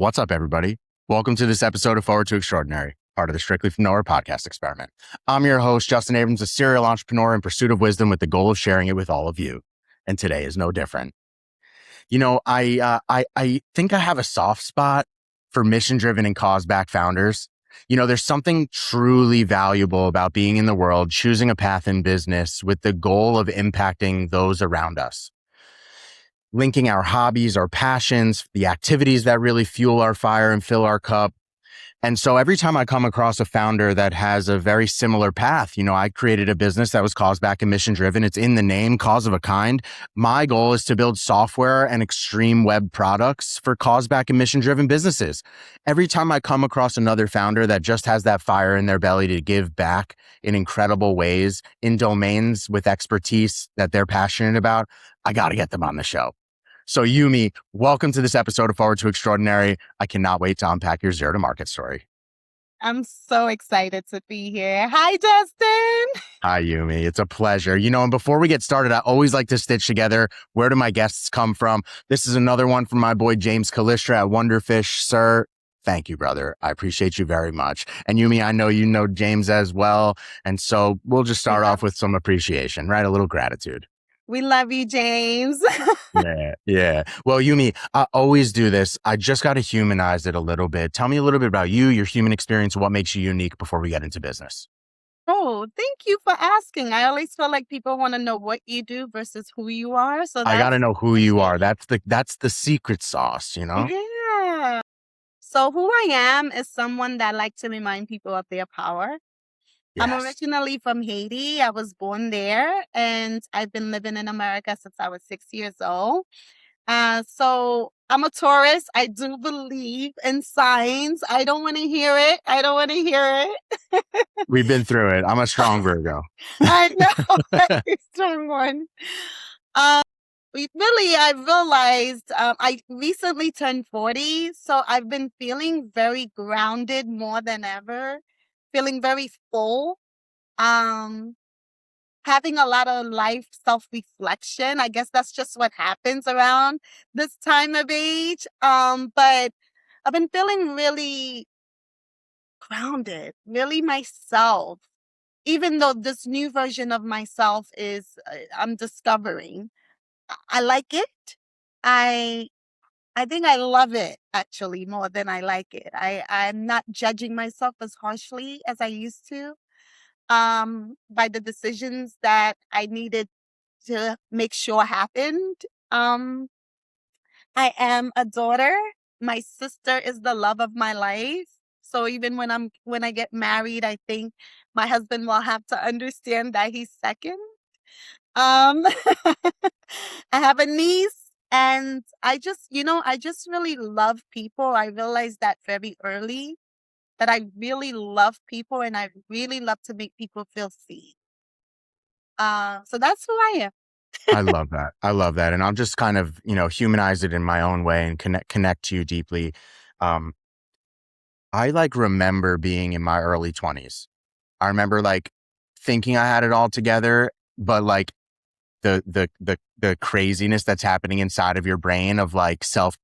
What's up, everybody? Welcome to this episode of Forward to Extraordinary, part of the Strictly from Nowhere podcast experiment. I'm your host, Justin Abrams, a serial entrepreneur in pursuit of wisdom with the goal of sharing it with all of you. And today is no different. You know, I think I have a soft spot for mission-driven and cause-backed founders. You know, there's something truly valuable about being in the world, choosing a path in business with the goal of impacting those around us. Linking our hobbies, our passions, the activities that really fuel our fire and fill our cup. And so every time I come across a founder that has a very similar path, you know, I created a business that was cause-backed and mission-driven. It's in the name, cause of a kind. My goal is to build software and extreme web products for cause-backed and mission-driven businesses. Every time I come across another founder that just has that fire in their belly to give back in incredible ways in domains with expertise that they're passionate about, I got to get them on the show. So Youmie, welcome to this episode of Forward to Extraordinary. I cannot wait to unpack your zero to market story. I'm so excited to be here. Hi, Justin. Hi, Youmie. It's a pleasure. You know, and before we get started, I always like to stitch together, where do my guests come from? This is another one from my boy, James Kalistra at Wonderfish. Sir, thank you, brother. I appreciate you very much. And Youmie, I know you know James as well. And so we'll just start off with some appreciation, right? A little gratitude. We love you, James. Yeah. Well, Youmie, I always do this. I just got to humanize it a little bit. Tell me a little bit about you, your human experience, what makes you unique before we get into business. Oh, thank you for asking. I always feel like people want to know what you do versus who you are. So I got to know who you are. That's the secret sauce, you know? Yeah. So who I am is someone that likes to remind people of their power. Yes. I'm originally from Haiti. I was born there, and I've been living in America since I was 6 years old. So I'm a Taurus. I do believe in signs. I don't want to hear it. We've been through it. I'm a strong Virgo. I know. A strong one. I realized I recently turned 40, so I've been feeling very grounded more than ever. Feeling very full, having a lot of life self-reflection. I guess that's just what happens around this time of age. But I've been feeling really grounded, really myself, even though this new version of myself is, I'm discovering. I like it. I think I love it actually more than I like it. I'm not judging myself as harshly as I used to by the decisions that I needed to make sure happened. I am a daughter. My sister is the love of my life. So even when I get married, I think my husband will have to understand that he's second. I have a niece. And I just really love people. I realized that very early, that I really love people and I really love to make people feel seen. So that's who I am. I love that. And I'll just kind of, you know, humanize it in my own way and connect to you deeply. I remember being in my early 20s. I remember thinking I had it all together, but the craziness that's happening inside of your brain of self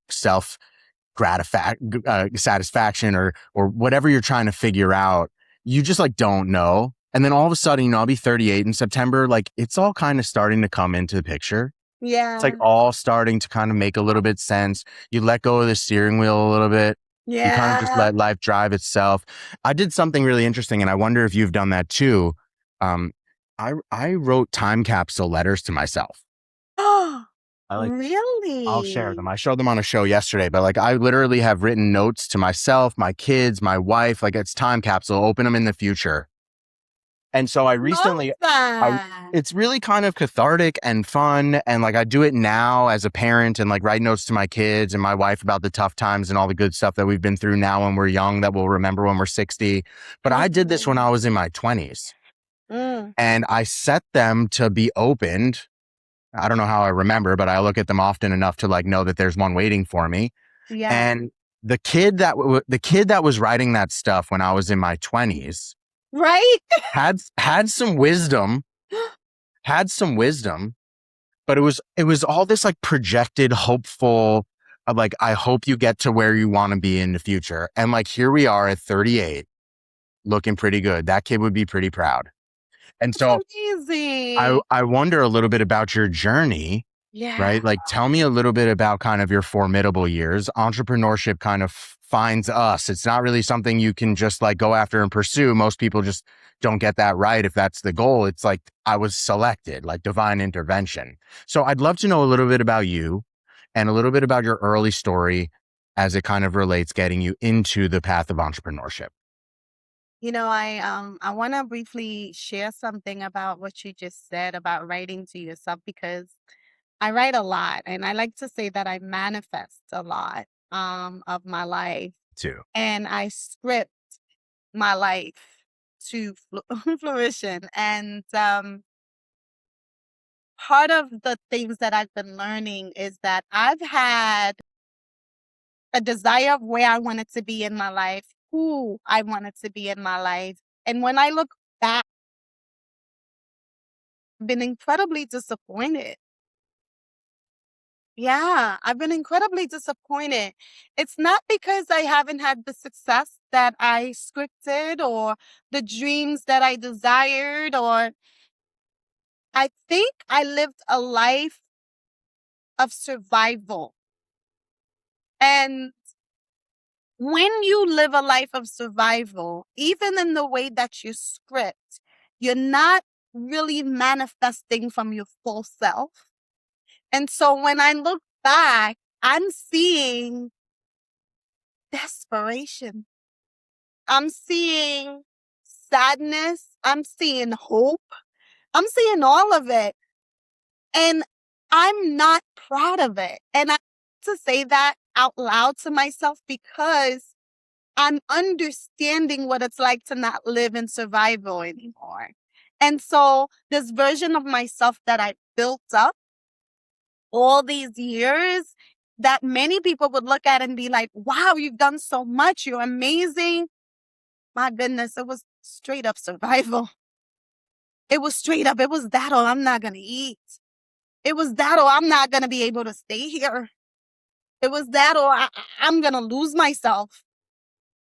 satisfaction or whatever you're trying to figure out, you just don't know. And then all of a sudden, you know, I'll be 38 in September. It's all kind of starting to come into the picture. Yeah. It's all starting to kind of make a little bit sense. You let go of the steering wheel a little bit. Yeah. You kind of just let life drive itself. I did something really interesting, and I wonder if you've done that too. I wrote time capsule letters to myself. Really? I'll share them. I showed them on a show yesterday, but I literally have written notes to myself, my kids, my wife. It's time capsule. Open them in the future. And so I recently, it's really kind of cathartic and fun. And I do it now as a parent and write notes to my kids and my wife about the tough times and all the good stuff that we've been through now when we're young that we'll remember when we're 60. But I did this when I was in my 20s. And I set them to be opened. I don't know how I remember, but I look at them often enough to know that there's one waiting for me. Yeah. And the kid that was writing that stuff when I was in my 20s, right, had some wisdom, but it was all this projected, hopeful, of like, I hope you get to where you want to be in the future. And like, here we are at 38, looking pretty good. That kid would be pretty proud. And so Amazing. I wonder a little bit about your journey, Yeah. right? Like, tell me a little bit about kind of your formidable years. Entrepreneurship kind of finds us. It's not really something you can just like go after and pursue. Most people just don't get that right if that's the goal. It's like, I was selected, like divine intervention. So I'd love to know a little bit about you and a little bit about your early story as it kind of relates getting you into the path of entrepreneurship. I want to briefly share something about what you just said about writing to yourself because I write a lot and I like to say that I manifest a lot of my life Too. and I script my life to fruition. And part of the things that I've been learning is that I've had a desire of where I wanted to be in my life, who I wanted to be in my life. And when I look back, I've been incredibly disappointed. Yeah, I've been incredibly disappointed. It's not because I haven't had the success that I scripted or the dreams that I desired, or I think I lived a life of survival. And when you live a life of survival, even in the way that you script, you're not really manifesting from your full self. And so when I look back, I'm seeing desperation. I'm seeing sadness. I'm seeing hope. I'm seeing all of it. And I'm not proud of it. And I have to say that out loud to myself because I'm understanding what it's like to not live in survival anymore. And so this version of myself that I built up all these years that many people would look at and be like, wow, you've done so much. You're amazing. My goodness, it was straight up survival. It was straight up. It was that or I'm not going to eat. It was that or I'm not going to be able to stay here. It was that or I'm going to lose myself.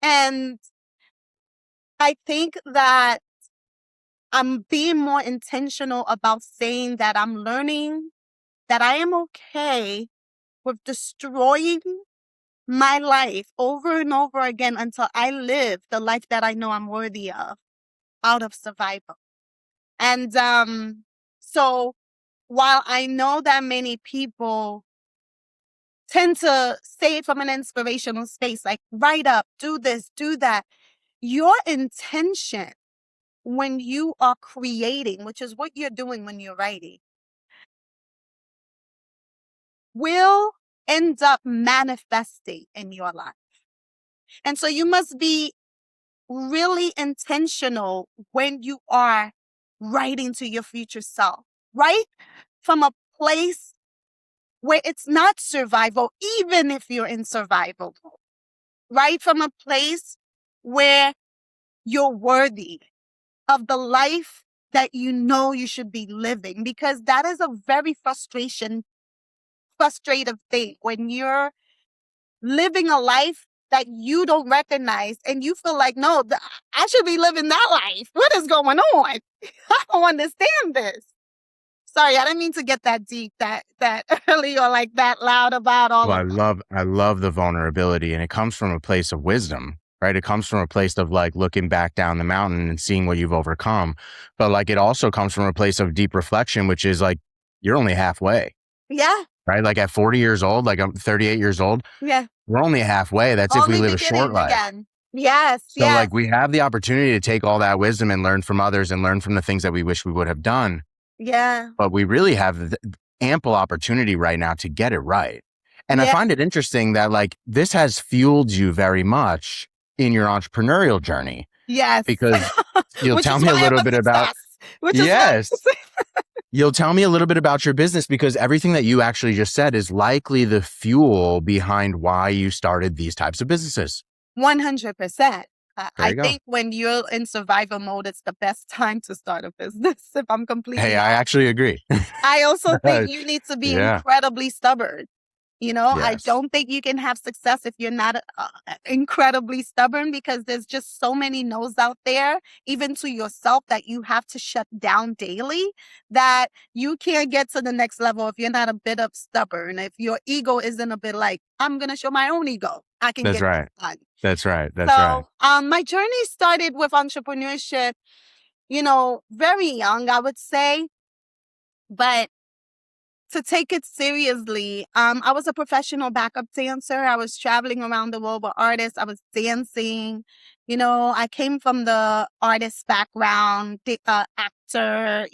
And I think that I'm being more intentional about saying that I'm learning that I am okay with destroying my life over and over again until I live the life that I know I'm worthy of out of survival. And so while I know that many people tend to say it from an inspirational space, like write up, do this, do that, your intention when you are creating, which is what you're doing when you're writing, will end up manifesting in your life. And so you must be really intentional when you are writing to your future self, right? From a place where it's not survival, even if you're in survival, right? From a place where you're worthy of the life that you know you should be living, because that is a very frustrative thing when you're living a life that you don't recognize and you feel like, no, I should be living that life. What is going on? I don't understand this. Sorry, I didn't mean to get that deep, that early or like that loud about all Well, of that. I love the vulnerability, and it comes from a place of wisdom, right? It comes from a place of like looking back down the mountain and seeing what you've overcome. But like, it also comes from a place of deep reflection, which is like, you're only halfway, Yeah, right? Like at 40 years old, like I'm 38 years old, yeah. we're only halfway. That's if we Only live a short beginning life. again. Yes, So yes, like we have the opportunity to take all that wisdom and learn from others and learn from the things that we wish we would have done. yeah, But we really have ample opportunity right now to get it right. And I yeah, find it interesting that like this has fueled you very much in your entrepreneurial journey yes. because you'll Which tell is me why a I have little a bit about, success. Which is why yes, you'll tell me a little bit about your business because everything that you actually just said is likely the fuel behind why you started these types of businesses. 100%. There I you go. think when you're in survival mode, it's the best time to start a business, if I'm Hey, completely I honest. actually agree. I also think you need to be Yeah. incredibly stubborn. I Yes. don't think you can have success if you're not incredibly stubborn, because there's just so many no's out there, even to yourself, that you have to shut down daily, that you can't get to the next level if you're not a bit of stubborn. If your ego isn't a bit like, I'm going to show my own ego, I can That's get this right. done. That's right. That's right. So my journey started with entrepreneurship, very young, I would say. But to take it seriously, I was a professional backup dancer. I was traveling around the world with artists. I was dancing. I came from the artist background, actor,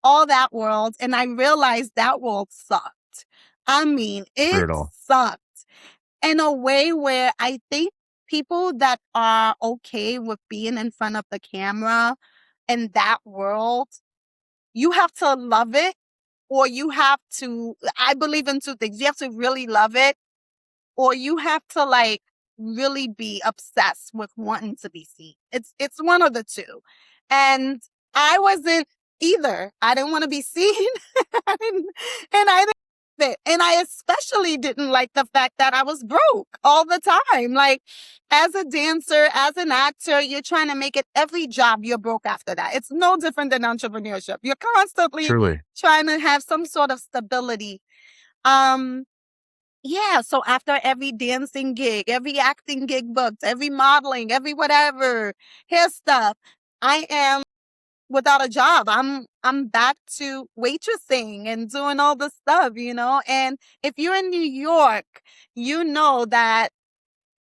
all that world. And I realized that world sucked. I mean, it Brutal. sucked in a way where I think people that are okay with being in front of the camera in that world, you have to love it, or you have to, I believe in two things. You have to really love it, or you have to like really be obsessed with wanting to be seen. It's one of the two. And I wasn't either. I didn't want to be seen. I didn't- and I didn't like it. And I especially didn't like the fact that I was broke all the time. Like, as a dancer, as an actor, you're trying to make it every job, you're broke after that. It's no different than entrepreneurship. You're constantly Truly. trying to have some sort of stability. Um, yeah, so after every dancing gig, every acting gig booked, every modeling, every whatever, hair stuff, I am without a job. I'm back to waitressing and doing all the stuff. And if you're in New York, you know that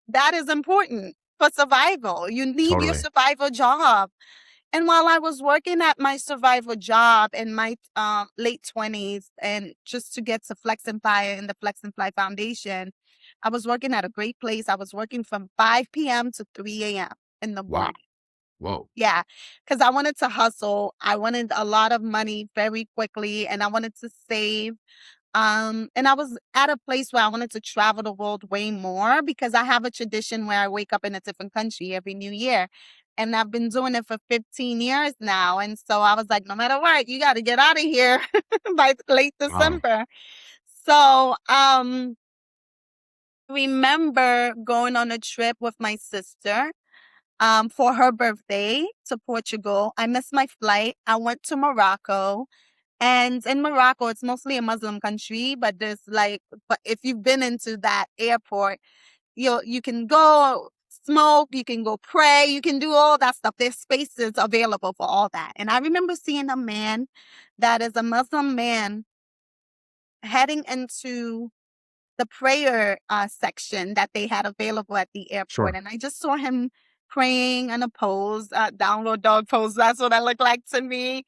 that is important for survival. You need your Totally. survival job. And while I was working at my survival job in my late 20s, and just to get to Flex and Fly and the Flex and Fly Foundation, I was working at a great place. I was working from 5 p.m. to 3 a.m. in the Wow. morning. Whoa. Yeah, because I wanted to hustle. I wanted a lot of money very quickly, and I wanted to save. And I was at a place where I wanted to travel the world way more, because I have a tradition where I wake up in a different country every new year. And I've been doing it for 15 years now. And so I was like, no matter what, you got to get out of here by late Wow. December. So remember going on a trip with my sister for her birthday to Portugal. I missed my flight. I went to Morocco. And in Morocco, it's mostly a Muslim country, but but if you've been into that airport, you can go smoke, you can go pray, you can do all that stuff. There's spaces available for all that. And I remember seeing a man that is a Muslim man heading into the prayer section that they had available at the airport. Sure. And I just saw him praying in a pose, downward dog pose. That's what I look like to me.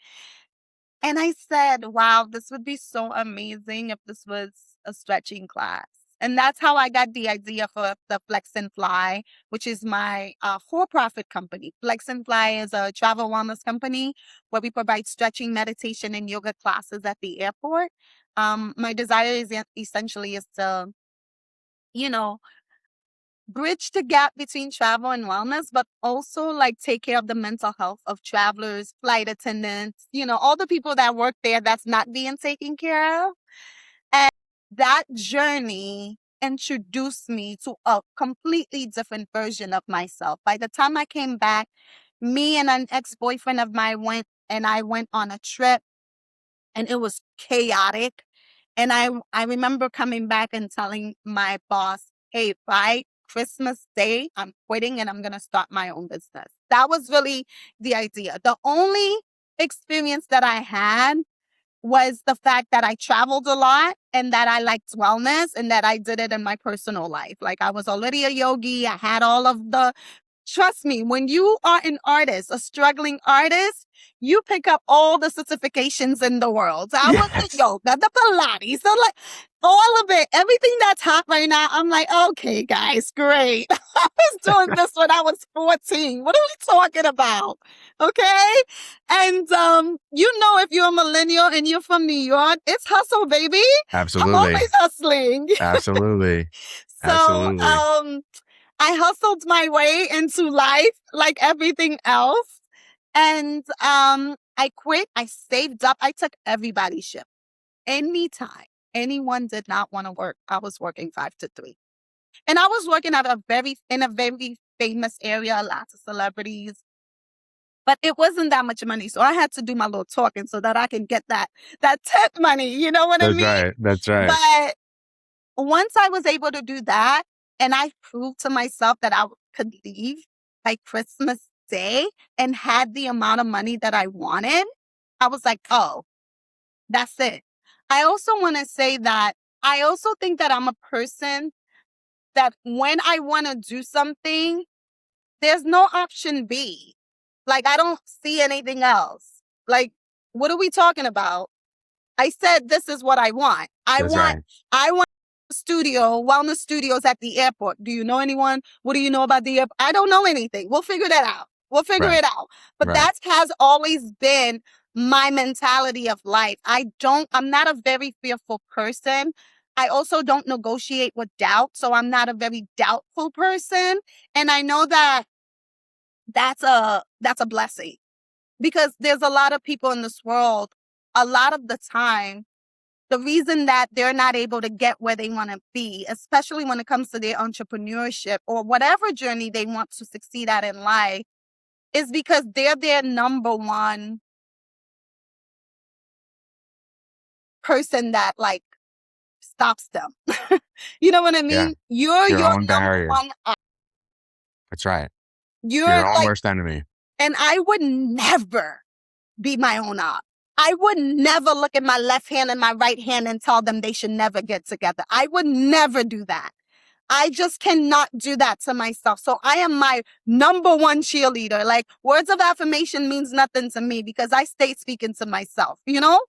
And I said, wow, this would be so amazing if this was a stretching class. And that's how I got the idea for the Flex and Fly, which is my for-profit company. Flex and Fly is a travel wellness company where we provide stretching, meditation, and yoga classes at the airport. My desire is essentially is to, you know, bridge the gap between travel and wellness, but also like take care of the mental health of travelers, flight attendants, all the people that work there that's not being taken care of. And that journey introduced me to a completely different version of myself. By the time I came back, me and an ex-boyfriend of mine went on a trip, and it was chaotic. And I remember coming back and telling my boss, hey, by Christmas Day, I'm quitting and I'm going to start my own business. That was really the idea. The only experience that I had was the fact that I traveled a lot and that I liked wellness and that I did it in my personal life. Like, I was already a yogi. I had all of the Trust me, when you are an artist, a struggling artist, you pick up all the certifications in the world. So I was the Yes. yoga, the Pilates, so like all of it, everything that's hot right now. I'm like, okay, guys, great. I was doing this when I was 14. What are we talking about? Okay. And if you're a millennial and you're from New York, it's hustle, baby. I'm Absolutely. always hustling. Absolutely. So Absolutely. I hustled my way into life like everything else. And I quit. I saved up. I took everybody's ship anytime. anyone did not want to work, I was working 5 to 3. And I was working at in a very famous area, lots of celebrities, but it wasn't that much money. So I had to do my little talking so that I can get that tip money. You know what I That's mean? right. That's right. But once I was able to do that, and I proved to myself that I could leave by Christmas Day and had the amount of money that I wanted, I was like, oh, that's it. I also want to say that I also think that I'm a person that when I want to do something, there's no option B. Like, I don't see anything else. Like, what are we talking about? I said, this is what I want. That's right. I want wellness studios at the airport. Do you know anyone? What do you know about the airport? I don't know anything. We'll figure that out. We'll figure Right. it out. But Right. that has always been my mentality of life. I'm not a very fearful person. I also don't negotiate with doubt. So I'm not a very doubtful person. And I know that that's a blessing, because there's a lot of people in this world, a lot of the time, the reason that they're not able to get where they want to be, especially when it comes to their entrepreneurship or whatever journey they want to succeed at in life, is because they're their number one person that like stops them. You know what I mean? Yeah. You're Your your own number barrier. one. That's right. You're Your own like, worst enemy. and I would never be my own op. I would never look at my left hand and my right hand and tell them they should never get together. I would never do that. I just cannot do that to myself. So I am my number one cheerleader. Like, words of affirmation means nothing to me because I stay speaking to myself, you know?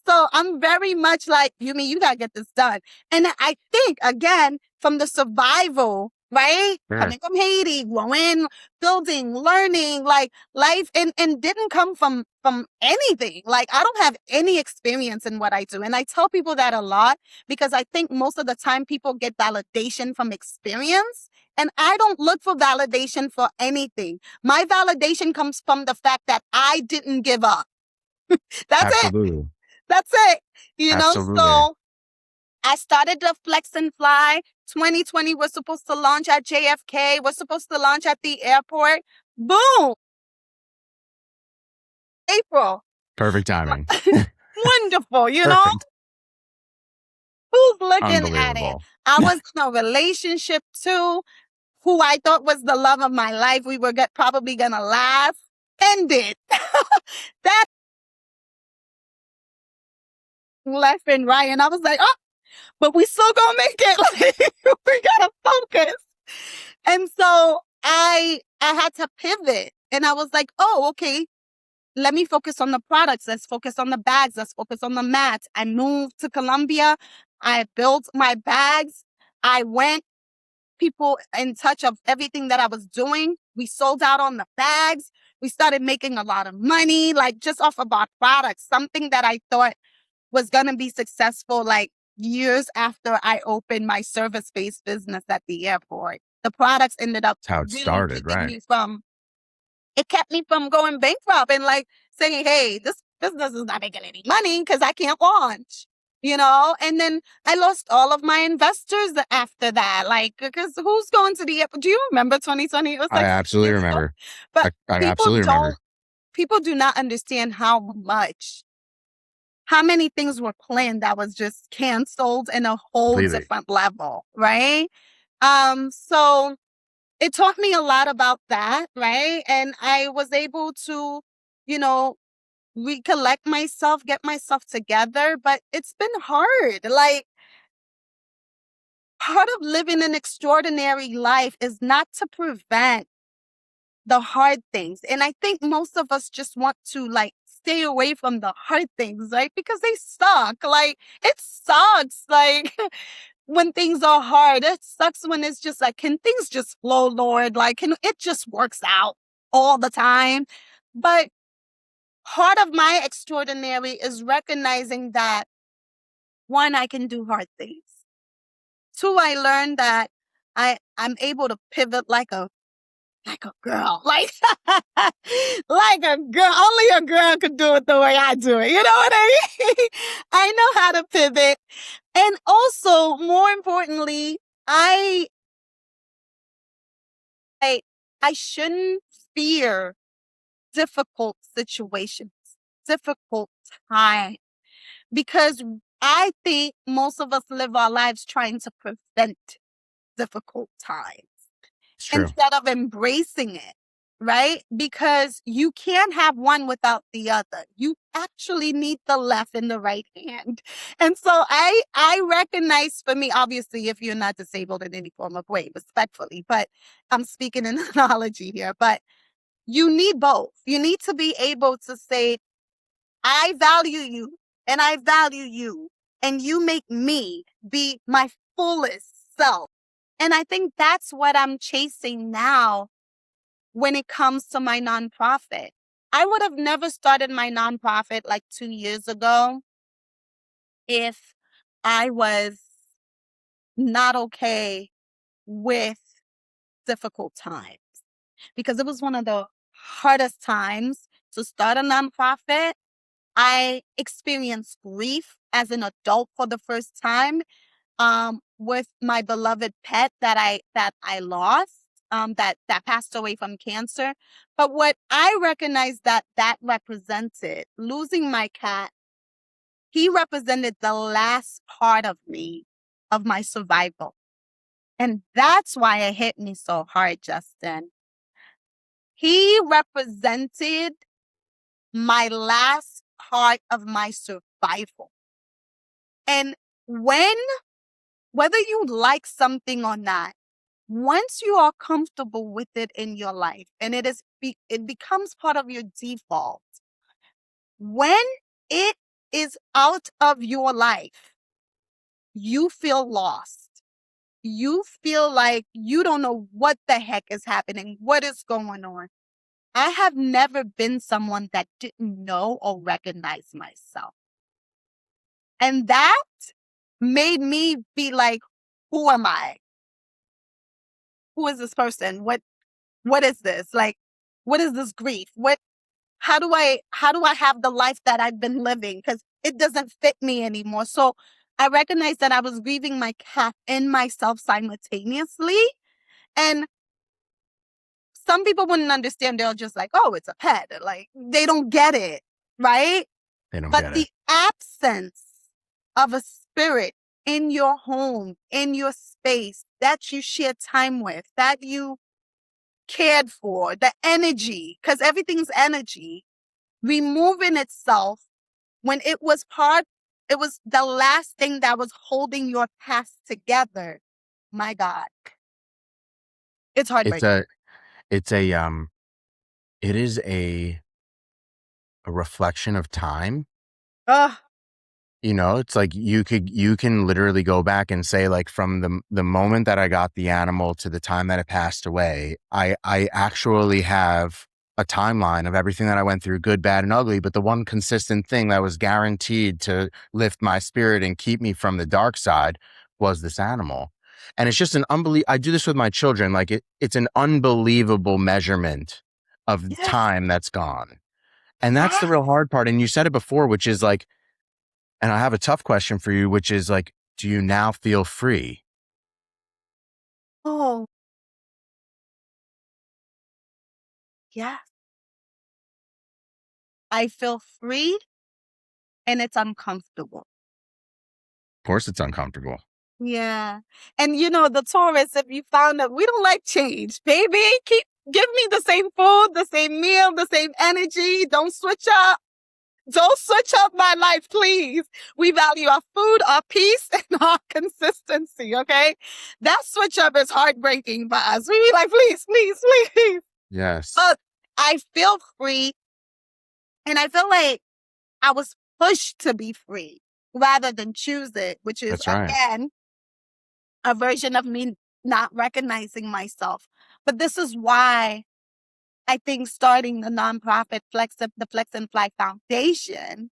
So I'm very much like, Youmie, you got to get this done. And I think, again, from the survival, right? Sure. Coming from Haiti, growing, building, learning, like life, and didn't come from anything. Like, I don't have any experience in what I do. And I tell people that a lot because I think most of the time people get validation from experience. And I don't look for validation for anything. My validation comes from the fact that I didn't give up. That's it. Absolutely. That's it. You know, Absolutely. so I started the Flex and Fly. 2020 was supposed to launch at JFK. We're supposed to launch at the airport. Boom. April. Perfect timing. Wonderful, you know? Perfect. Who's looking at it? Unbelievable. I was in a relationship too, who I thought was the love of my life. We were probably going to last. Ended. That left and right. And I was like, oh, but we still gonna make it. Like, we gotta focus. And so I had to pivot. And I was like, oh, okay, let me focus on the products. Let's focus on the bags. Let's focus on the mats. I moved to Colombia. I built my bags. I went people in touch of everything that I was doing. We sold out on the bags. We started making a lot of money, like just off of our products, something that I thought was going to be successful, like years after I opened my service-based business at the airport. The products ended up That's how it really started, keeping right? me from, it kept me from going bankrupt and like saying, hey, this business is not making any money because I can't launch, you know? And then I lost all of my investors after that. Like, because who's going to the airport? Do you remember 2020? It was like I absolutely years ago. remember. But I people absolutely remember. people do not understand how many things were planned that was just canceled in a whole Completely. different level, right? So it taught me a lot about that, right? And I was able to, you know, recollect myself, get myself together, but it's been hard. Like, part of living an extraordinary life is not to prevent the hard things. And I think most of us just want to like stay away from the hard things, right? Because they suck. Like, it sucks. Like, when things are hard, it sucks when it's just like, can things just flow, Lord? Like, can it just works out all the time? But part of my extraordinary is recognizing that, one, I can do hard things. Two, I learned that I'm able to pivot like a girl, like like a girl. Only a girl could do it the way I do it. You know what I mean? I know how to pivot. And also, more importantly, I I shouldn't fear difficult situations, difficult time, because I think most of us live our lives trying to prevent difficult times It's true. instead of embracing it, right? Because you can't have one without the other. You actually need the left and the right hand. And so I recognize, for me, obviously, if you're not disabled in any form of way, respectfully, but I'm speaking in analogy here, but you need both. You need to be able to say, I value you and I value you, and you make me be my fullest self. And I think that's what I'm chasing now when it comes to my nonprofit. I would have never started my nonprofit like 2 years ago if I was not okay with difficult times, because it was one of the hardest times to start a nonprofit. I experienced grief as an adult for the first time, with my beloved pet that I lost, that passed away from cancer. But what I recognized that represented, losing my cat, he represented the last part of me, of my survival. And that's why it hit me so hard, Justin. He represented my last part of my survival. And whether you like something or not, once you are comfortable with it in your life and it becomes part of your default, when it is out of your life, you feel lost. You feel like you don't know what the heck is happening, what is going on. I have never been someone that didn't know or recognize myself. And that made me be like, who am I? Who is this person? What is this? Like, what is this grief? How do I have the life that I've been living? Because it doesn't fit me anymore. So I recognized that I was grieving my cat and myself simultaneously. And some people wouldn't understand. They're just like, oh, it's a pet. Like, they don't get it, right? They don't But get the it. absence of a spirit in your home, in your space that you share time with, that you cared for, the energy, because everything's energy, removing itself when it was the last thing that was holding your past together. My God, it's It's heartbreaking. a, it's a, it is a reflection of time. Ugh, You know, it's like you can literally go back and say, like, from the moment that I got the animal to the time that it passed away, I actually have a timeline of everything that I went through, good, bad, and ugly. But the one consistent thing that was guaranteed to lift my spirit and keep me from the dark side was this animal. And it's just an I do this with my children. Like, it's an unbelievable measurement of yes, time that's gone. And that's the yes. real hard part. And you said it before, which is like, and I have a tough question for you, which is like, do you now feel free? Oh, yes. I feel free and it's uncomfortable. Of course, it's uncomfortable. Yeah. And the Taurus, if you found that we don't like change, baby, give me the same food, the same meal, the same energy. Don't switch up. Don't switch up my life, please. We value our food, our peace, and our consistency, okay? That switch up is heartbreaking for us. We be like, please, please, please. Yes, But I feel free, and I feel like I was pushed to be free rather than choose it, which is, that's right. again, a version of me not recognizing myself. But this is why I think starting the nonprofit the Flex and Fly Foundation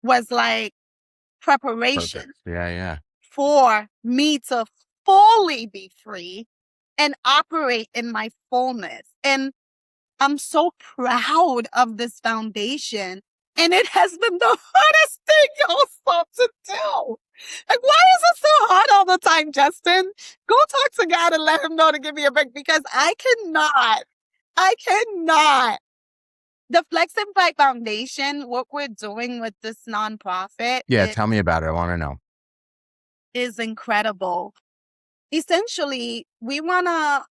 was like Perfect. preparation Yeah, yeah. for me to fully be free and operate in my fullness. And I'm so proud of this foundation. And it has been the hardest thing also to do. Like, why is it so hard all the time, Justin? Go talk to God and let him know to give me a break because I cannot. I cannot. The Flex and Fight Foundation, what we're doing with this nonprofit, Yeah, tell me about it. I want to know. is incredible. Essentially, we want to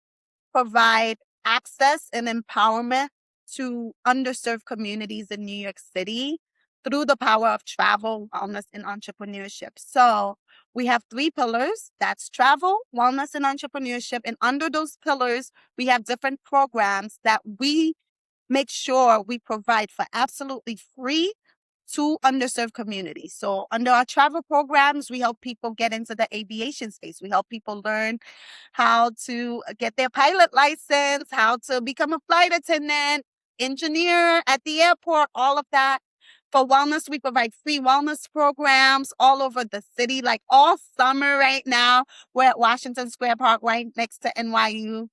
provide access and empowerment to underserved communities in New York City through the power of travel, wellness, and entrepreneurship. So we have 3 pillars. That's travel, wellness, and entrepreneurship. And under those pillars, we have different programs that we make sure we provide for absolutely free to underserved communities. So under our travel programs, we help people get into the aviation space. We help people learn how to get their pilot license, how to become a flight attendant, engineer at the airport, all of that. For wellness, we provide free wellness programs all over the city, like all summer right now. We're at Washington Square Park right next to NYU.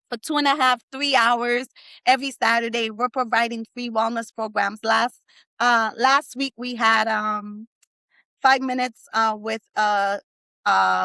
For 2.5, 3 hours every Saturday, we're providing free wellness programs. Last week we had 5 minutes with a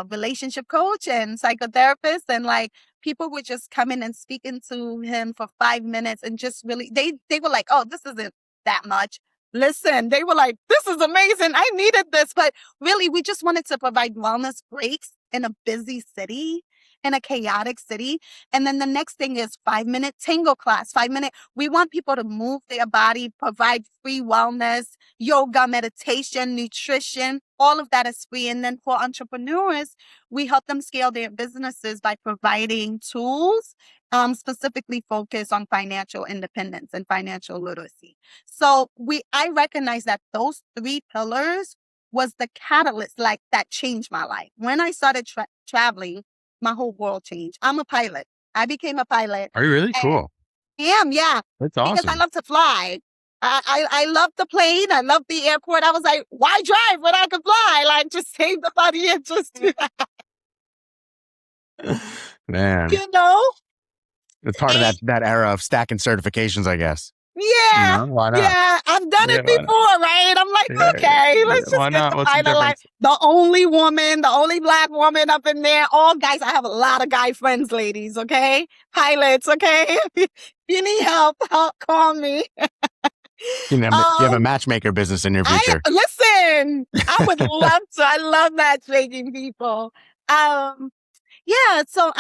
relationship coach and psychotherapist, and like people would just come in and speaking to him for 5 minutes, and just really they were like, "Oh, this isn't that much." Listen, they were like, "This is amazing. I needed this." But really, we just wanted to provide wellness breaks in a busy city, in a chaotic city. And then the next thing is 5-minute tango class. 5-minute, we want people to move their body, provide free wellness, yoga, meditation, nutrition, all of that is free. And then for entrepreneurs, we help them scale their businesses by providing tools specifically focused on financial independence and financial literacy. So I recognize that those 3 pillars was the catalyst like that changed my life. When I started traveling, my whole world changed. I'm a pilot. I became a pilot. Are you really? Cool. I am, yeah. That's Because I awesome. love to fly. I love the plane. I love the airport. I was like, why drive when I could fly? Like, just save the money and just do that, Man, you know? it's part of And that era of stacking certifications, I guess. yeah, Why not? yeah, I've done Yeah, it why not? before, right? I'm like, Yeah, okay, let's just why get not? the What's the pilot like difference? the only woman, the only Black woman up in there. All guys, I have a lot of guy friends, ladies, okay? Pilots, okay? If you need help, call me. You have a matchmaker business in your future. Listen, I would love to. I love matchmaking people. Yeah, so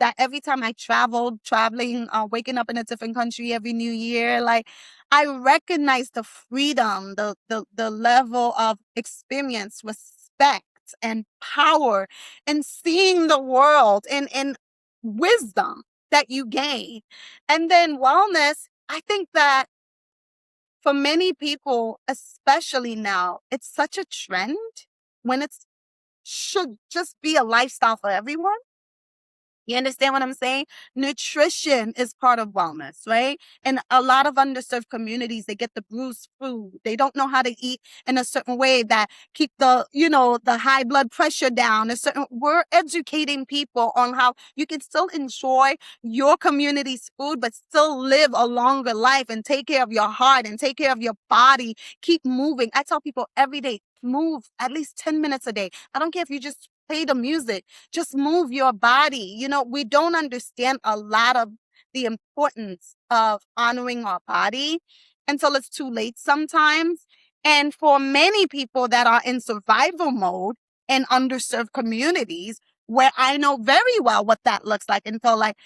that every time I traveling, waking up in a different country every new year, like I recognize the freedom, the level of experience, respect, and power, and seeing the world and wisdom that you gain. And then wellness, I think that for many people, especially now, it's such a trend when it should just be a lifestyle for everyone. You understand what I'm saying? Nutrition is part of wellness, right? And a lot of underserved communities, they get the bruised food. They don't know how to eat in a certain way that keep the high blood pressure down. We're educating people on how you can still enjoy your community's food, but still live a longer life and take care of your heart and take care of your body. Keep moving. I tell people every day, move at least 10 minutes a day. I don't care if you just play the music, just move your body. We don't understand a lot of the importance of honoring our body until it's too late sometimes. And for many people that are in survival mode in underserved communities, where I know very well what that looks like, and feel like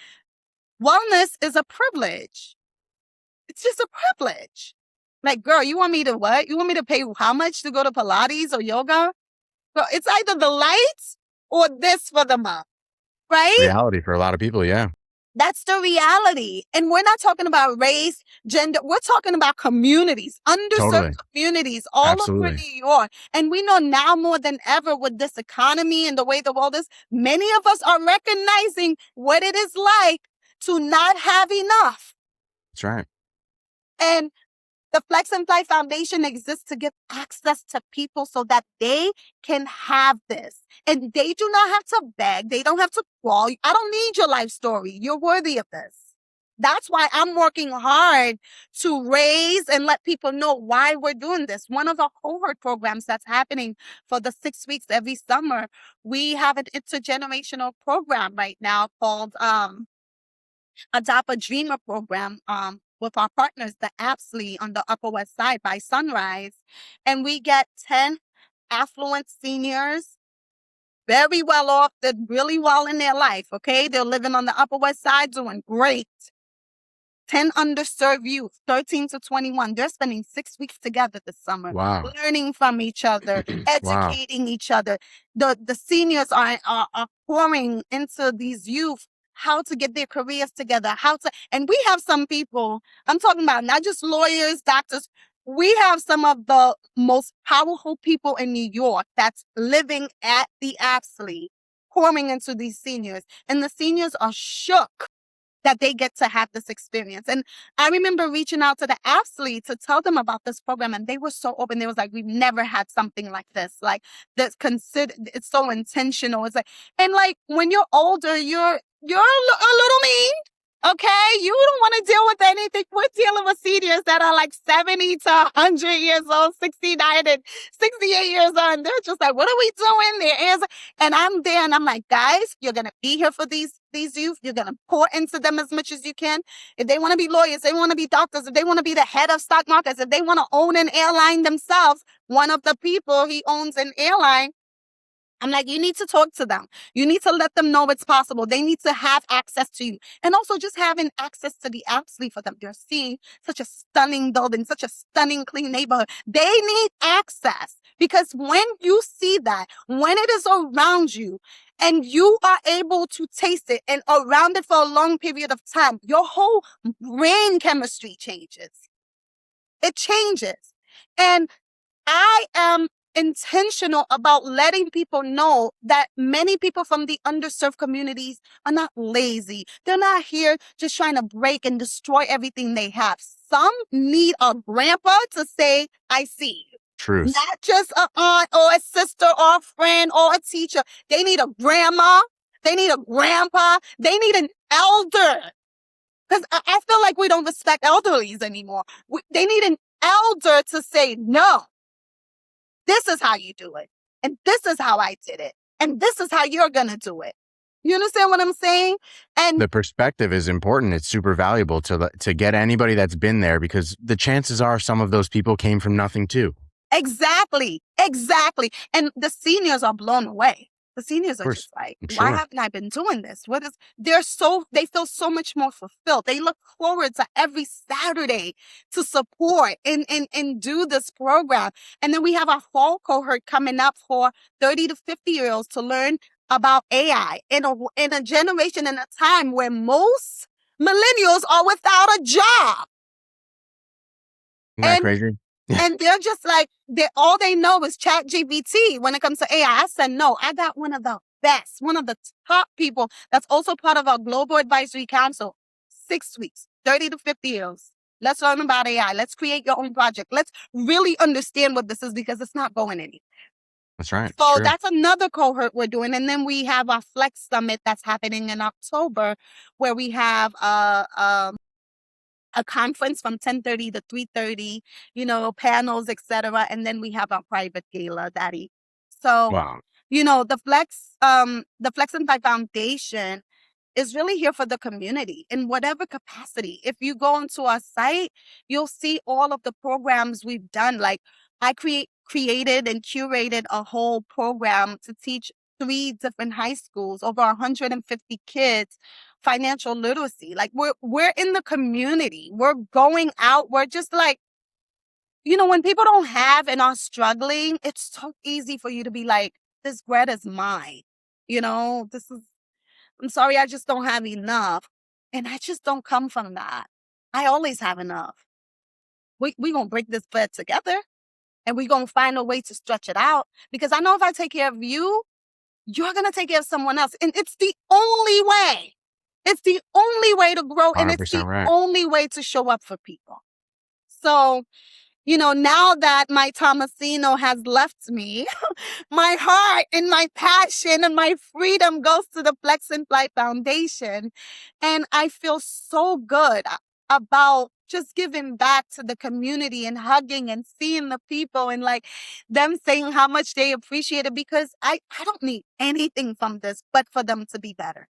wellness is a privilege. It's just a privilege. Like, girl, you want me to what? You want me to pay how much to go to Pilates or yoga? Well, it's either the lights or this for the month, right? Reality for a lot of people, yeah. That's the reality. And we're not talking about race, gender. We're talking about communities, underserved communities all over New York. And we know now more than ever with this economy and the way the world is, many of us are recognizing what it is like to not have enough. That's right. And the Flex and Fly Foundation exists to give access to people so that they can have this. And they do not have to beg. They don't have to crawl. I don't need your life story. You're worthy of this. That's why I'm working hard to raise and let people know why we're doing this. One of the cohort programs that's happening for the 6 weeks every summer, we have an intergenerational program right now called Adopt a Dreamer program with our partners, the Apsley on the Upper West Side by Sunrise. And we get 10 affluent seniors, very well off, did really well in their life, okay? They're living on the Upper West Side doing great. 10 underserved youth, 13 to 21. They're spending 6 weeks together this summer, Wow. learning from each other, Wow. educating each other. The seniors are pouring into these youth how to get their careers together, and we have some people, I'm talking about not just lawyers, doctors, we have some of the most powerful people in New York that's living at the Apsley, pouring into these seniors. And the seniors are shook that they get to have this experience. And I remember reaching out to the Apsley to tell them about this program, and they were so open. They was like, we've never had something like this. Like, that's considered, it's so intentional. It's like, and like, when you're older, you're a little mean. Okay, you don't want to deal with anything. We're dealing with seniors that are like 70 to 100 years old, 69 and 68 years old. And they're just like, what are we doing? And I'm there and I'm like, guys, you're going to be here for these youth. You're going to pour into them as much as you can. If they want to be lawyers, they want to be doctors, if they want to be the head of stock markets, if they want to own an airline themselves, one of the people, he owns an airline. I'm like, you need to talk to them. You need to let them know it's possible. They need to have access to you. And also just having access to the Apsley for them. They're seeing such a stunning building, such a stunning, clean neighborhood. They need access because when you see that, when it is around you and you are able to taste it and around it for a long period of time, your whole brain chemistry changes. It changes. And I am intentional about letting people know that many people from the underserved communities are not lazy. They're not here just trying to break and destroy everything they have. Some need a grandpa to say, I see you. Truth. Not just an aunt or a sister or a friend or a teacher. They need a grandma. They need a grandpa. They need an elder. Because I feel like we don't respect elderlies anymore. They need an elder to say, no, this is how you do it. And this is how I did it. And this is how you're going to do it. You understand what I'm saying? And the perspective is important. It's super valuable to get anybody that's been there, because the chances are some of those people came from nothing too. Exactly. And the seniors are blown away. The seniors are just like, why haven't I been doing this? They feel so much more fulfilled. They look forward to every Saturday to support and do this program. And then we have our fall cohort coming up for 30 to 50-year-olds to learn about AI in a generation, in a time where most millennials are without a job. Isn't that crazy? And they're just like, all they know is ChatGPT when it comes to AI. I said, no, I got one of the best, one of the top people that's also part of our Global Advisory Council. 6 weeks, 30 to 50 years. Let's learn about AI. Let's create your own project. Let's really understand what this is, because it's not going anywhere. That's right. So that's another cohort we're doing. And then we have our Flex Summit that's happening in October, where we have a conference from 10:30 to 3:30, panels, etc. And then we have our private gala, Daddy. So, wow. The Flex and Five Foundation is really here for the community in whatever capacity. If you go onto our site, you'll see all of the programs we've done. Like, I created and curated a whole program to teach 3 different high schools, over 150 kids, financial literacy. Like, we're in the community. We're going out. We're just like, when people don't have and are struggling, it's so easy for you to be like, this bread is mine. I'm sorry, I just don't have enough. And I just don't come from that. I always have enough. We gonna break this bread together, and we gonna find a way to stretch it out. Because I know if I take care of you, you're gonna take care of someone else. And it's the only way. It's the only way to grow, and it's the only way to show up for people. So Now that my Tomasino has left me, my heart and my passion and my freedom goes to the Flex and Fly Foundation. And I feel so good about just giving back to the community and hugging and seeing the people and like them saying how much they appreciate it, because I don't need anything from this but for them to be better.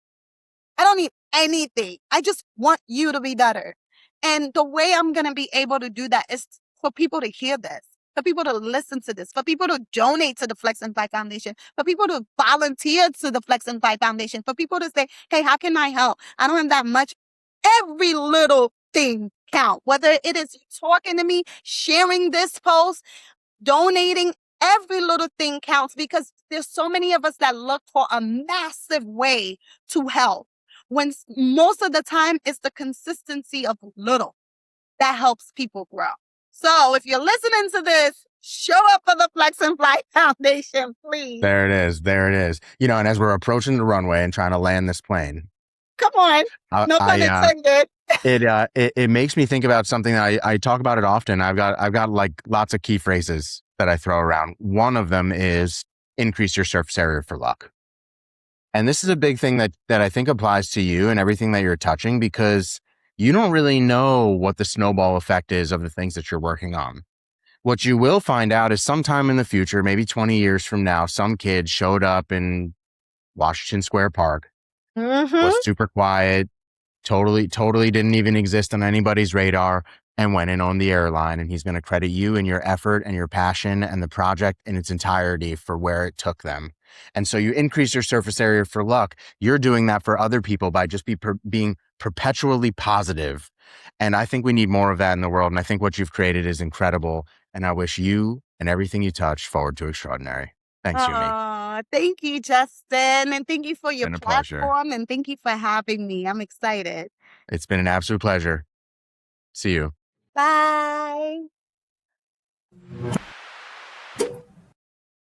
I don't need anything. I just want you to be better. And the way I'm going to be able to do that is for people to hear this, for people to listen to this, for people to donate to the Flex and Fly Foundation, for people to volunteer to the Flex and Fly Foundation, for people to say, hey, how can I help? I don't have that much. Every little thing count, whether it is talking to me, sharing this post, donating. Every little thing counts, because there's so many of us that look for a massive way to help, when most of the time it's the consistency of little that helps people grow. So if you're listening to this, show up for the Flex and Fly Foundation, please. There it is. There it is. And as we're approaching the runway and trying to land this plane. Come on. No pun intended. It makes me think about something that I talk about it often. I've got like lots of key phrases that I throw around. One of them is increase your surface area for luck. And this is a big thing that I think applies to you and everything that you're touching, because you don't really know what the snowball effect is of the things that you're working on. What you will find out is sometime in the future, maybe 20 years from now, some kid showed up in Washington Square Park, was super quiet, totally didn't even exist on anybody's radar, and went and owned the airline. And he's going to credit you and your effort and your passion and the project in its entirety for where it took them. And so you increase your surface area for luck. You're doing that for other people by just being perpetually positive. And I think we need more of that in the world. And I think what you've created is incredible. And I wish you and everything you touch forward to extraordinary. Thanks, Youmie. Thank you, Justin. And thank you for your platform. And thank you for having me. I'm excited. It's been an absolute pleasure. See you. Bye.